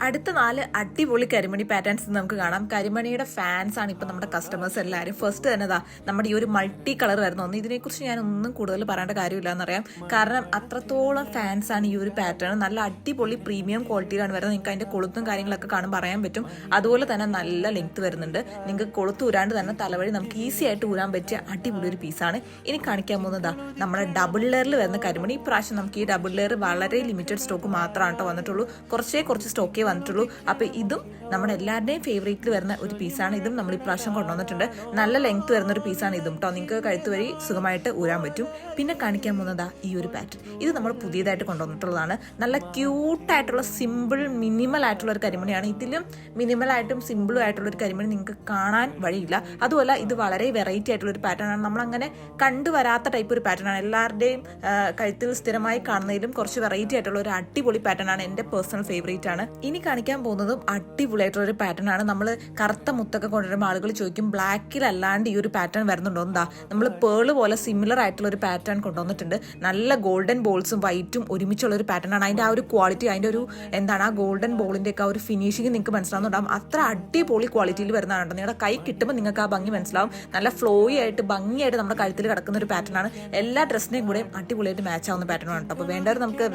അടുത്ത 4 അടിപൊളി കരിമണി പാറ്റേൺസ് നമുക്ക് കാണാം. കരിമണിയുടെ ഫാൻസ് ആണ് ഇപ്പൊ നമ്മുടെ കസ്റ്റമേഴ്സ് എല്ലാവരും. ഫസ്റ്റ് തന്നെ നമ്മുടെ ഈ ഒരു മൾട്ടി കളർ വരുന്ന ഒന്ന്. ഇതിനെക്കുറിച്ച് ഞാൻ ഒന്നും കൂടുതൽ പറയേണ്ട കാര്യമില്ല എന്നറിയാം. കാരണം അത്രത്തോളം ഫാൻസ് ആണ് ഈ ഒരു പാറ്റേൺ. നല്ല അടിപൊളി പ്രീമിയം ക്വാളിറ്റിയിലാണ് വരുന്നത്. നിങ്ങൾക്ക് അതിന്റെ കൊളുത്തും കാര്യങ്ങളൊക്കെ കാണുമ്പോൾ പറയാൻ പറ്റും. അതുപോലെ തന്നെ നല്ല ലെങ്ത് വരുന്നുണ്ട്. നിങ്ങൾക്ക് കൊളുത്ത് ഊരാണ്ട് തന്നെ തലവഴി നമുക്ക് ഈസി ആയിട്ട് ഊരാൻ പറ്റിയ അടിപൊളി ഒരു പീസാണ്. ഇനി കാണിക്കാൻ പോകുന്നതാ നമ്മുടെ ഡബിൾ ലെയറിൽ വരുന്ന കരിമണി. ഈ പ്രാവശ്യം നമുക്ക് ഈ ഡബിൾ ലെയർ വളരെ ലിമിറ്റഡ് സ്റ്റോക്ക് മാത്രമാണ് കേട്ടോ വന്നിട്ടുള്ളൂ. കുറച്ച് സ്റ്റോക്കേ വന്നിട്ടുള്ളൂ. അപ്പൊ ഇതും നമ്മുടെ എല്ലാവരുടെയും ഫേവറേറ്റിൽ വരുന്ന ഒരു പീസാണ്. ഇതും നമ്മൾ ഇപ്രാവശ്യം കൊണ്ടുവന്നിട്ടുണ്ട്. നല്ല ലെങ്ത് വരുന്ന ഒരു പീസാണ് ഇതും കേട്ടോ. നിങ്ങൾക്ക് കഴുത്ത് വഴി സുഖമായിട്ട് ഊരാൻ പറ്റും. പിന്നെ കാണിക്കാൻ പോകുന്നതാ ഈ ഒരു പാറ്റേൺ. ഇത് നമ്മൾ പുതിയതായിട്ട് കൊണ്ടുവന്നിട്ടുള്ളതാണ്. നല്ല ക്യൂട്ടായിട്ടുള്ള സിമ്പിൾ മിനിമൽ ആയിട്ടുള്ള ഒരു കരിമണിയാണ്. ഇതിലും മിനിമൽ ആയിട്ടും സിമ്പിളും ആയിട്ടുള്ള ഒരു കരിമണി നിങ്ങൾക്ക് കാണാൻ വഴിയില്ല. അതുമല്ല ഇത് വളരെ വെറൈറ്റി ആയിട്ടുള്ള ഒരു പാറ്റേൺ ആണ്. നമ്മളങ്ങനെ കണ്ടുവരാത്ത ടൈപ്പ് ഒരു പാറ്റേൺ ആണ്. എല്ലാവരുടെയും കഴുത്തിൽ സ്ഥിരമായി കാണുന്നതിലും കുറച്ച് വെറൈറ്റി ആയിട്ടുള്ള ഒരു അടിപൊളി പാറ്റേൺ ആണ്. എന്റെ പേഴ്സണൽ ഫേവറേറ്റ് ആണ്. ഇനി കാണിക്കാൻ പോകുന്നതും അടിപൊളിയായിട്ടുള്ള ഒരു പാറ്റേൺ ആണ്. നമ്മൾ കറുത്ത മുത്തൊക്കെ കൊണ്ടുവരുമ്പോൾ ആളുകൾ ചോദിക്കും ബ്ലാക്കിലല്ലാണ്ട് ഈ ഒരു പാറ്റേൺ വരുന്നുണ്ടോ. എന്താ നമ്മൾ പേള് പോലെ സിമിലർ ആയിട്ടുള്ള ഒരു പാറ്റേൺ കൊണ്ടുവന്നിട്ടുണ്ട്. നല്ല ഗോൾഡൻ ബോൾസും വൈറ്റും ഒരുമിച്ചുള്ള ഒരു പാറ്റേൺ ആണ്. അതിന്റെ ആ ഒരു ക്വാളിറ്റി, അതിന്റെ ഒരു എന്താണ് ആ ഗോൾഡൻ ബോളിന്റെ ഒക്കെ ആ ഒരു ഫിനിഷിംഗ് നിങ്ങൾക്ക് മനസ്സിലാവുന്നുണ്ടാവും. അത്ര അടിപൊളി ക്വാളിറ്റിയിൽ വരുന്നതാണ്. നിങ്ങളുടെ കൈ കിട്ടുമ്പോൾ നിങ്ങൾക്ക് ആ ഭംഗി മനസ്സിലാവും. നല്ല ഫ്ലോയി ആയിട്ട് ഭംഗിയായിട്ട് നമ്മുടെ കഴുത്തിൽ കിടക്കുന്ന ഒരു പാറ്റേൺ ആണ്. എല്ലാ ഡ്രസ്സിനെയും കൂടെ അടിപൊളിയായിട്ട് മാച്ച് ആവുന്ന പാറ്റേൺ ആണ് കേട്ടോ. അപ്പോൾ വേണ്ടവർ നമുക്ക്